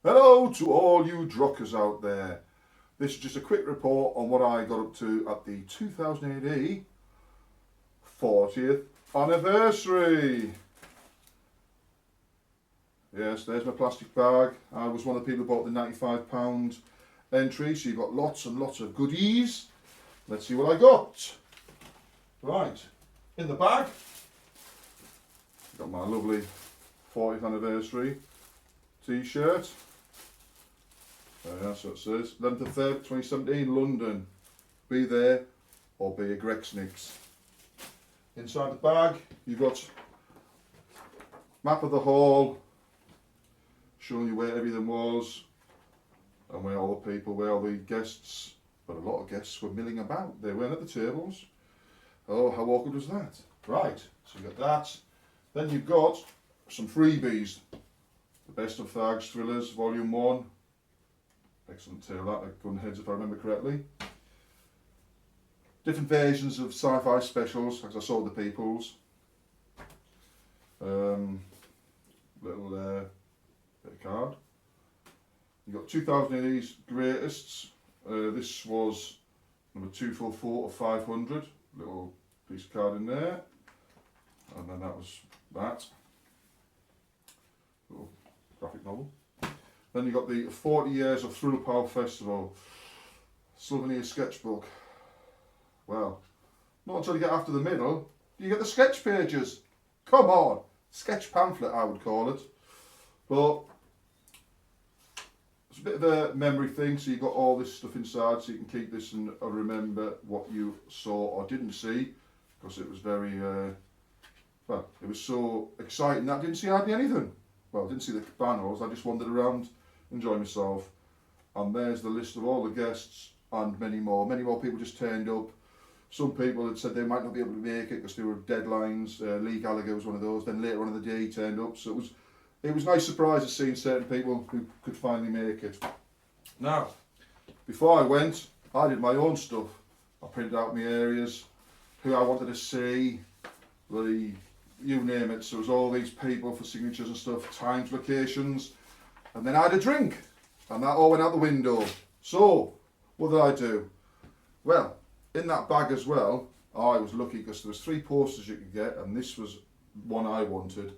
Hello to all you Drokkers out there. This is just a quick report on what I got up to at the 2008 40th anniversary. Yes, there's my plastic bag. I was one of the people who bought the £95 entry, so you got lots and lots of goodies. Let's see what I got. Right, in the bag, got my lovely 40th anniversary t-shirt. That's what it says. 11th of 3rd, 2017, London. Be there or be a Grexnix. Inside the bag, you've got map of the hall, showing you where everything was and where all the people, where all the guests, but a lot of guests were milling about. They weren't at the tables. Oh, how awkward was that? Right, so you've got that. Then you've got some freebies. The Best of Thags Thrillers, Volume 1. Excellent tale that, like Gunheads if I remember correctly. Different versions of sci-fi specials, as I saw the people's. Little bit of card. You've got 2008's greatest. This was number 244 of 500. Little piece of card in there. And then that was that. Little graphic novel. Then you got the 40 Years of Thrill Power Festival. Souvenir sketchbook. Well, not until you get after the middle, you get the sketch pages. Come on! Sketch pamphlet, I would call it. But it's a bit of a memory thing, so you've got all this stuff inside, so you can keep this and remember what you saw or didn't see, because it was very, well, it was so exciting that I didn't see hardly anything. Well, I didn't see the banners, I just wandered around, enjoying myself. And there's the list of all the guests and many more. Many more people just turned up. Some people had said they might not be able to make it because there were deadlines. Lee Gallagher was one of those. Then later on in the day he turned up. So it was a nice surprise of seeing certain people who could finally make it. Now, before I went, I did my own stuff. I printed out my areas, who I wanted to see, you name it. So it was all these people for signatures and stuff, times, locations, and then I had a drink, and that all went out the window. So, what did I do? Well, in that bag as well, I was lucky because there was 3 posters you could get, and this was one I wanted.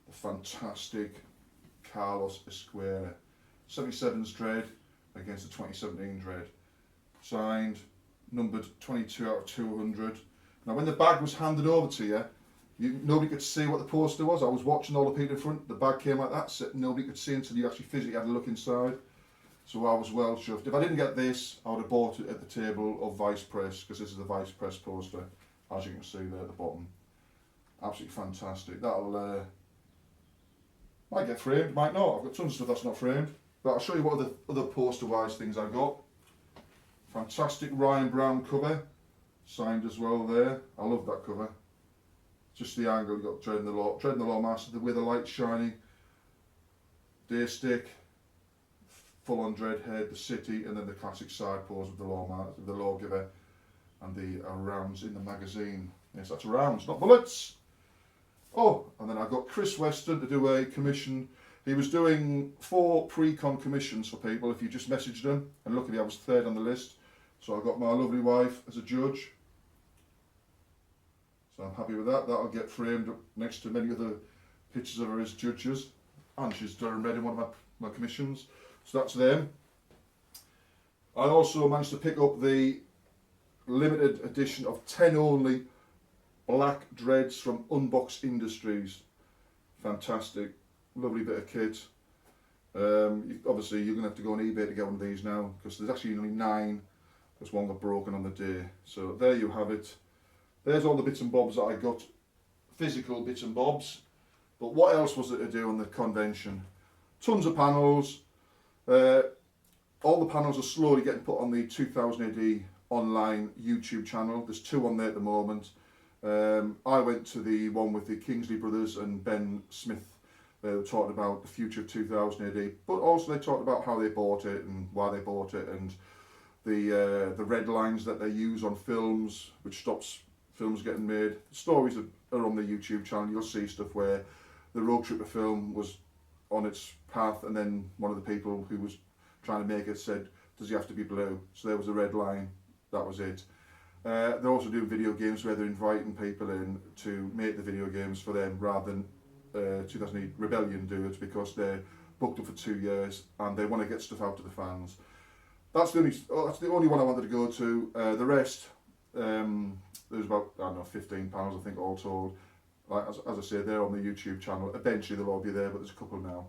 The fantastic Carlos Esquerra, 77's Dread against the 2017 Dread. Signed, numbered 22 out of 200. Now when the bag was handed over to you, nobody could see what the poster was. I was watching all the people in front, the bag came like that, so nobody could see until you actually physically had a look inside. So I was well chuffed. If I didn't get this, I would have bought it at the table of Vice Press, because this is the Vice Press poster, as you can see there at the bottom. Absolutely fantastic. That'll might get framed, might not. I've got tons of stuff that's not framed. But I'll show you what other poster-wise things I've got. Fantastic Ryan Brown cover, signed as well there. I love that cover. Just the angle, you've got Dread and the Law Master with the light shining. Day stick, full on Dread head, the city, and then the classic side pose of the Lawgiver and the rounds in the magazine. Yes, that's rounds, not bullets. Oh, and then I got Chris Weston to do a commission. He was doing 4 pre-con commissions for people if you just messaged him, and luckily I was 3rd on the list. So I got my lovely wife as a judge. So I'm happy with that. That'll get framed up next to many other pictures of her as judges. And she's done red in one of my commissions. So that's them. I also managed to pick up the limited edition of 10 only black dreads from Unbox Industries. Fantastic. Lovely bit of kit. Obviously you're going to have to go on eBay to get one of these now, because there's actually only 9, because one got broken on the day. So there you have it. There's all the bits and bobs that I got, physical bits and bobs. But what else was there to do on the convention? Tons of panels. All the panels are slowly getting put on the 2000 AD online YouTube channel. There's 2 on there at the moment. I went to the one with the Kingsley brothers and Ben Smith. They were talking about the future of 2000 AD, but also they talked about how they bought it and why they bought it, and the red lines that they use on films, which stops films getting made. The stories are on the YouTube channel. You'll see stuff where the Road Tripper film was on its path, and then one of the people who was trying to make it said, does he have to be blue? So there was a red line, that was it. They're also doing video games where they're inviting people in to make the video games for them rather than 2008 Rebellion do it, because they're booked up for 2 years and they want to get stuff out to the fans. That's the only one I wanted to go to. The rest, there's about, I don't know, £15 I think all told. Like, as I say, they're on the YouTube channel. Eventually they'll all be there, but there's a couple now.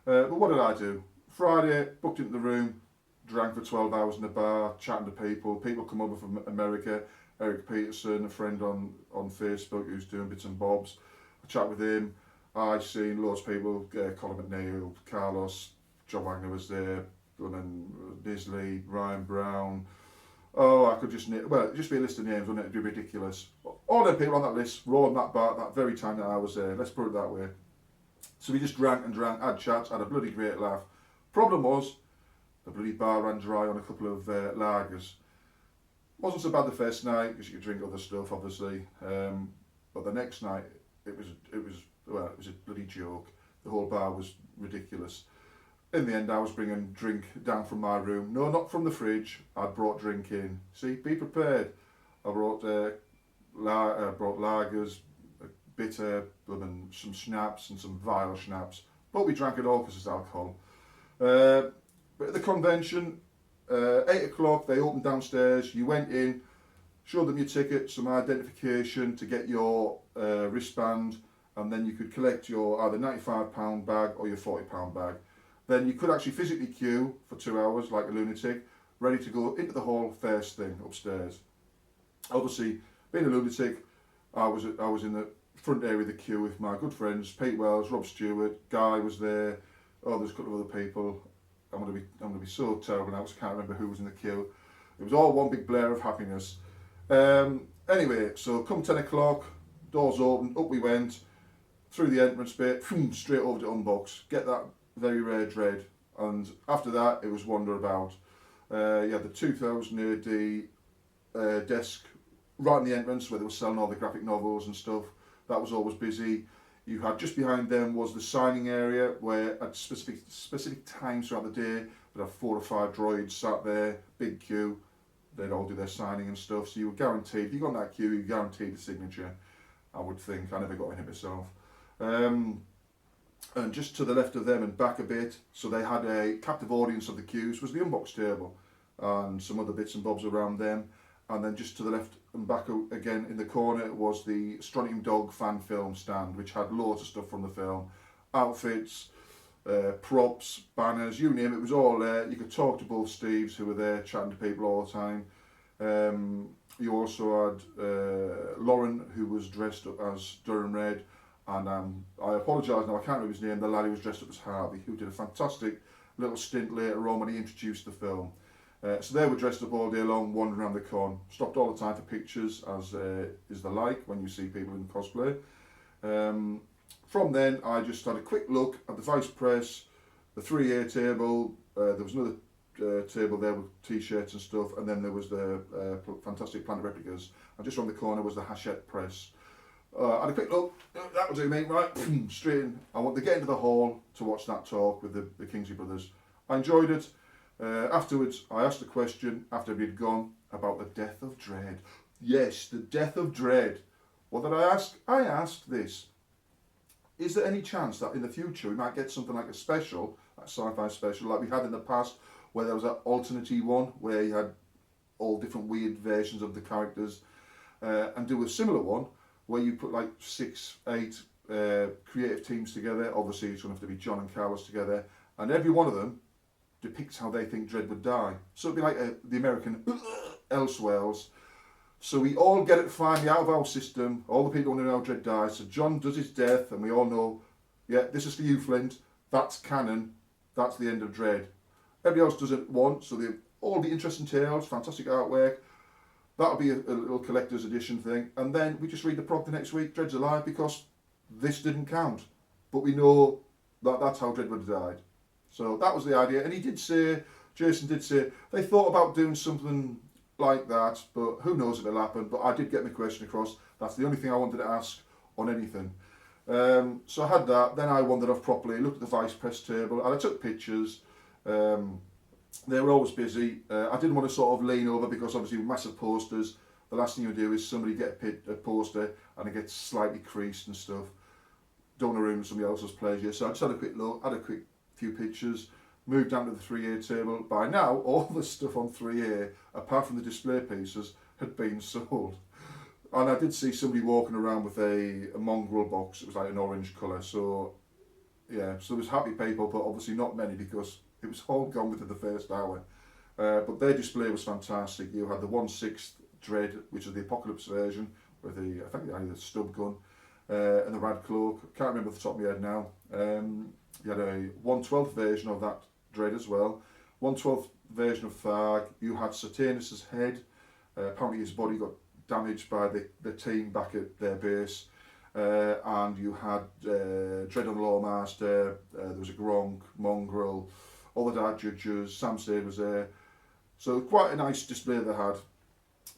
But what did I do? Friday, booked into the room, drank for 12 hours in the bar, chatting to people. People come over from America. Eric Peterson, a friend on Facebook who's doing bits and bobs. I chat with him. I've seen loads of people, Colin McNeil, Carlos, John Wagner was there, Bisley, Ryan Brown. Oh, I could just be a list of names, wouldn't it? It'd be ridiculous. All them people on that list were all in that bar at that very time that I was there. Let's put it that way. So we just drank and drank, had chats, had a bloody great laugh. Problem was, the bloody bar ran dry on a couple of lagers. Wasn't so bad the first night because you could drink other stuff, obviously. But the next night, it was a bloody joke. The whole bar was ridiculous. In the end, I was bringing drink down from my room. No, not from the fridge. I brought drink in. See, be prepared. I brought lagers, bitter, and some schnapps and some vile schnapps. But we drank it all because it's alcohol. But at the convention, 8 o'clock, they opened downstairs. You went in, showed them your ticket, some identification to get your wristband, and then you could collect your either £95 bag or your £40 bag. Then you could actually physically queue for 2 hours like a lunatic, ready to go into the hall first thing upstairs. Obviously, being a lunatic, I was in the front area of the queue with my good friends, Pete Wells, Rob Stewart, Guy was there. Oh, there's a couple of other people. I'm gonna be so terrible now because I can't remember who was in the queue. It was all one big blare of happiness. Anyway, so come 10 o'clock, doors open, up we went, through the entrance bit, straight over to unbox, get that very rare Dread, and after that it was wander about. You had the 2000 AD desk right in the entrance where they were selling all the graphic novels and stuff. That was always busy. You had just behind them was the signing area where at specific times throughout the day they'd have 4 or 5 droids sat there, big queue. They'd all do their signing and stuff, so you were guaranteed, if you got in that queue, you were guaranteed the signature, I would think. I never got in it myself. And just to the left of them and back a bit, so they had a captive audience of the queues, was the unbox table and some other bits and bobs around them. And then just to the left and back again in the corner was the Strontium Dog fan film stand, which had loads of stuff from the film, outfits, props, banners, you name it, it was all there. You could talk to both Steves who were there chatting to people all the time. You also had Lauren, who was dressed up as Durham Red, and I apologise now, I can't remember his name, the lad who was dressed up as Harvey, who did a fantastic little stint later on when he introduced the film. So they were dressed up all day long, wandering around the con, stopped all the time for pictures, as is the like when you see people in cosplay. From then, I just had a quick look at the Vice Press, the 3A table, there was another table there with t-shirts and stuff, and then there was the Fantastic Planet replicas, and just around the corner was the Hachette Press. I had a quick look, that was it mate, right, straight in. I want to get into the hall to watch that talk with the Kingsley brothers. I enjoyed it. Afterwards, I asked a question after we'd gone about the death of Dread. Yes, the death of Dread. What did I ask? I asked this. Is there any chance that in the future we might get something like a special, a sci-fi special, like we had in the past, where there was an alternate one, where you had all different weird versions of the characters, and do a similar one, where you put like 6, 8 creative teams together. Obviously, it's going to have to be John and Carlos together, and every one of them depicts how they think Dread would die. So it'd be like the American Elseworlds. So we all get it finally out of our system. All the people want to know how Dread dies. So John does his death, and we all know, yeah, this is for you, Flint. That's canon. That's the end of Dread. Everybody else does it once, so they all be interesting tales, fantastic artwork. That'll be a little collector's edition thing. And then we just read the prop the next week, Dread's alive, because this didn't count. But we know that that's how Dread would have died. So that was the idea. And he did say, Jason did say, they thought about doing something like that, but who knows if it'll happen. But I did get my question across. That's the only thing I wanted to ask on anything. So I had that, then I wandered off properly, looked at the vice press table, and I took pictures. They were always busy. I didn't want to sort of lean over because obviously with massive posters, the last thing you do is somebody get a poster and it gets slightly creased and stuff. Don't want to ruin somebody else's pleasure. So I just had a quick look, had a quick few pictures, moved down to the 3A table. By now, all the stuff on 3A, apart from the display pieces, had been sold. And I did see somebody walking around with a mongrel box. It was like an orange colour. So, yeah, so there was happy people, but obviously not many because it was all gone within the first hour. But their display was fantastic. You had the 1/6 Dread, which is the Apocalypse version, with the, I think they had the stub gun, and the Rad Cloak. Can't remember off the top of my head now. You had a 1/12 version of that Dread as well. 1/12 version of Tharg. You had Saturnus' head. Apparently his body got damaged by the team back at their base. And you had Dread on the Lawmaster. There was a Gronk, Mongrel, all the Dark Judges. Sam Stade was there. So quite a nice display they had.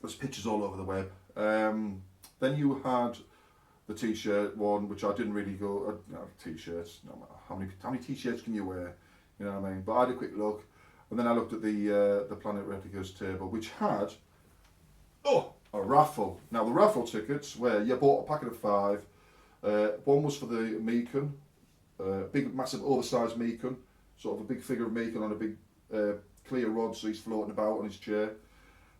There's pictures all over the web. Then you had the t-shirt one, which I didn't really go. T-shirts. No, how many t-shirts can you wear? You know what I mean. But I had a quick look, and then I looked at the Planet Replicas table, which had a raffle. Now the raffle tickets where you bought a packet of 5. One was for the Meekun, big, massive, oversized Meekun, sort of a big figure of Meekun on a big clear rod, so he's floating about on his chair.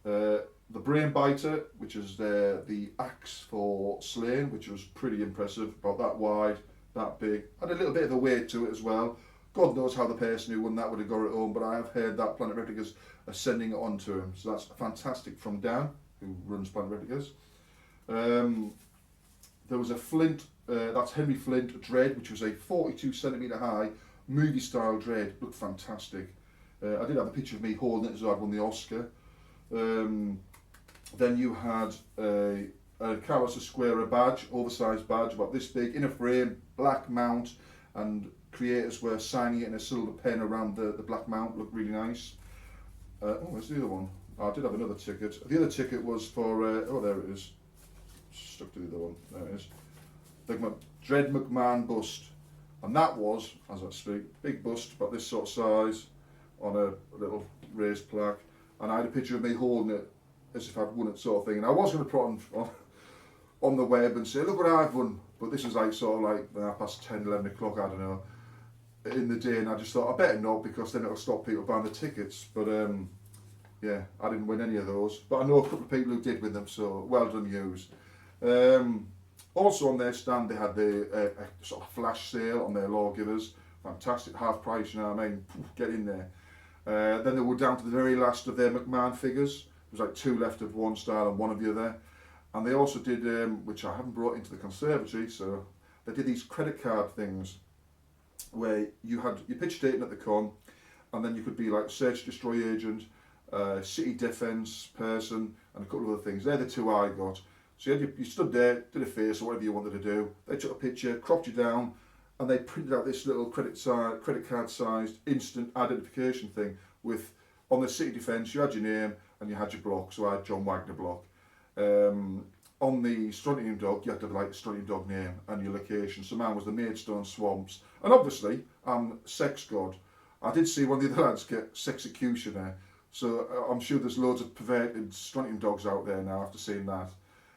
The Brain Biter, which is the axe for slaying, which was pretty impressive, about that wide, that big. Had a little bit of a weight to it as well. God knows how the person who won that would have got it home, but I have heard that Planet Replicas are sending it on to him. So that's fantastic from Dan, who runs Planet Replicas. There was a Flint, that's Henry Flint Dread, which was a 42cm high movie style Dread. Looked fantastic. I did have a picture of me holding it as though I'd won the Oscar. Then you had a Carlos Esquera badge, oversized badge, about this big, in a frame, black mount, and creators were signing it in a silver pen around the black mount. Looked really nice. Where's the other one? I did have another ticket. The other ticket was for, there it is. Stuck to the other one. There it is. The Dread McMahon bust. And that was, as I speak, big bust, about this sort of size, on a little raised plaque. And I had a picture of me holding it as if I'd won it, sort of thing. And I was going to put on the web and say, look what I've won. But this was like sort of like past 10, 11 o'clock, I don't know, in the day. And I just thought, I better not, because then it'll stop people buying the tickets. But yeah, I didn't win any of those. But I know a couple of people who did win them, so well done yous. Also on their stand, they had the sort of flash sale on their Lawgivers. Fantastic, half price, you know what I mean? Get in there. Then they were down to the very last of their McMahon figures. There was like 2 left of one style and 1 of the other. And they also did, which I haven't brought into the conservatory, so they did these credit card things where you pitched it in at the con, and then you could be like search destroy agent, city defence person, and a couple of other things. They're the 2 I got. So you stood there, did a face or whatever you wanted to do. They took a picture, cropped you down, and they printed out this little credit card sized instant identification thing with, on the city defence, you had your name and you had your block. So I had John Wagner block. On the Strontium Dog, you had to have like the Strontium Dog name and your location. So mine was the Maidstone Swamps. And obviously, I'm Sex God. I did see one of the other lads get Sexecutioner. So I'm sure there's loads of perverted Strontium Dogs out there now after seeing that.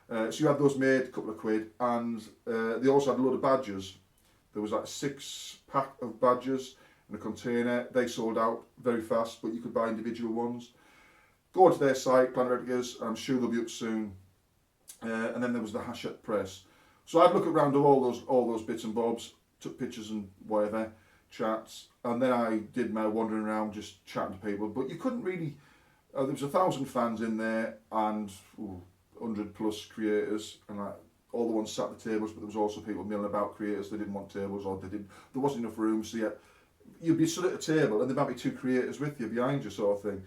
So you had those made, a couple of quid, and they also had a load of badges. There was like a 6-pack of badges in a container. They sold out very fast, but you could buy individual ones. Go to their site, Planet Replicas, I'm sure they'll be up soon. And then there was the Hachette Press. So I'd look around all those bits and bobs, took pictures and whatever, chats, and then I did my wandering around just chatting to people. But you couldn't really. There was 1,000 fans in there and 100 plus creators, and all the ones sat at the tables. But there was also people milling about creators. They didn't want tables, or there wasn't enough room. So you'd be stood at a table, and there might be 2 creators with you behind you, sort of thing.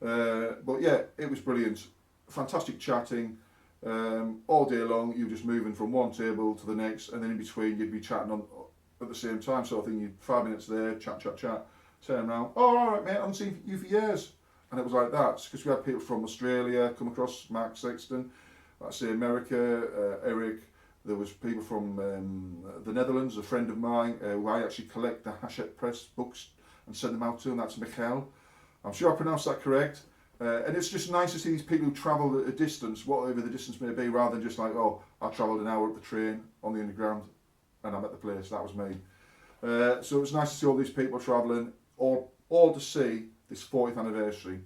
But yeah, it was brilliant. Fantastic chatting. All day long, you were just moving from one table to the next, and then in between you'd be chatting on at the same time, sort of thing. You'd 5 minutes there, chat, turn around. Oh, all right, mate, I haven't seen you for years. And it was like that, because we had people from Australia come across, Mark Sexton, like say America, Eric, there was people from the Netherlands, a friend of mine, who I actually collect the Hachette Press books and send them out to, and that's Michael. I'm sure I pronounced that correct. And it's just nice to see these people who travel a distance, whatever the distance may be, rather than just like, oh, I travelled an hour up the train on the underground and I'm at the place. That was me. So it was nice to see all these people travelling, all to see this 40th anniversary.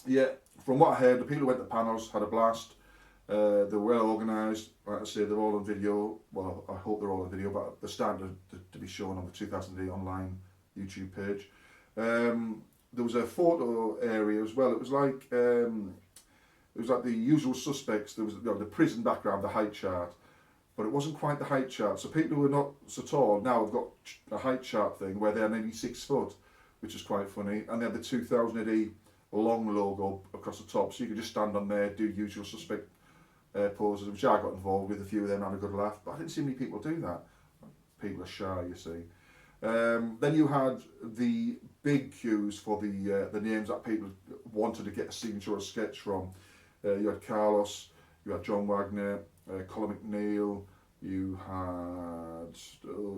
Yeah, from what I heard, the people who went to the panels had a blast. They were well organised. Like I say, they're all on video. Well, I hope they're all on video, but they're starting to be shown on the 2008 online YouTube page. There was a photo area as well. It was like the usual suspects. There was the prison background, the height chart, but it wasn't quite the height chart. So people who are not so tall now have got a height chart thing where they're nearly 6 foot, which is quite funny. And they have the 2000 AD long logo across the top, so you could just stand on there, do usual suspect poses, which I got involved with. A few of them had a good laugh, but I didn't see many people do that. People are shy, you see. Then you had the big queues for the names that people wanted to get a signature or a sketch from. You had Carlos, you had John Wagner, Colin McNeil, you had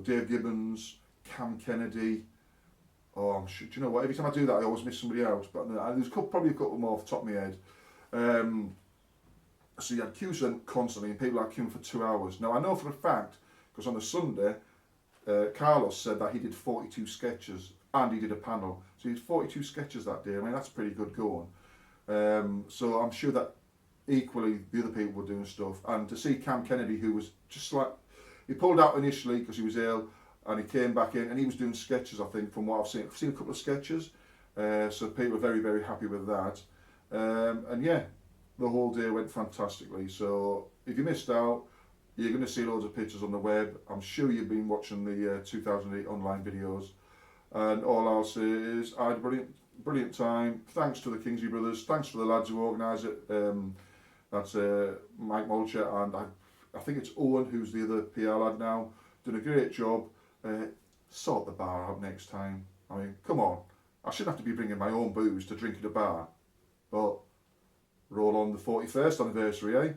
Dave Gibbons, Cam Kennedy. Oh, I'm sure, do you know what? Every time I do that, I always miss somebody out. But there's probably a couple more off the top of my head. So you had queues then constantly, and people are queuing for 2 hours. Now I know for a fact, because on the Sunday, Carlos said that he did 42 sketches and he did a panel. So he did 42 sketches that day. I mean, that's pretty good going. So I'm sure that equally the other people were doing stuff. And to see Cam Kennedy, who was just like, he pulled out initially because he was ill, and he came back in and he was doing sketches, I think, from what I've seen. I've seen a couple of sketches. So people are very, very happy with that. And yeah, the whole day went fantastically. So if you missed out, you're going to see loads of pictures on the web. I'm sure you've been watching the 2008 online videos. And all I'll say is I had a brilliant time. Thanks to the Kingsley brothers. Thanks to the lads who organised it. That's Mike Mulcher, and I think it's Owen, who's the other PR lad now. Done a great job. Sort the bar out next time. I mean, come on. I shouldn't have to be bringing my own booze to drink at a bar. But roll on the 41st anniversary, eh?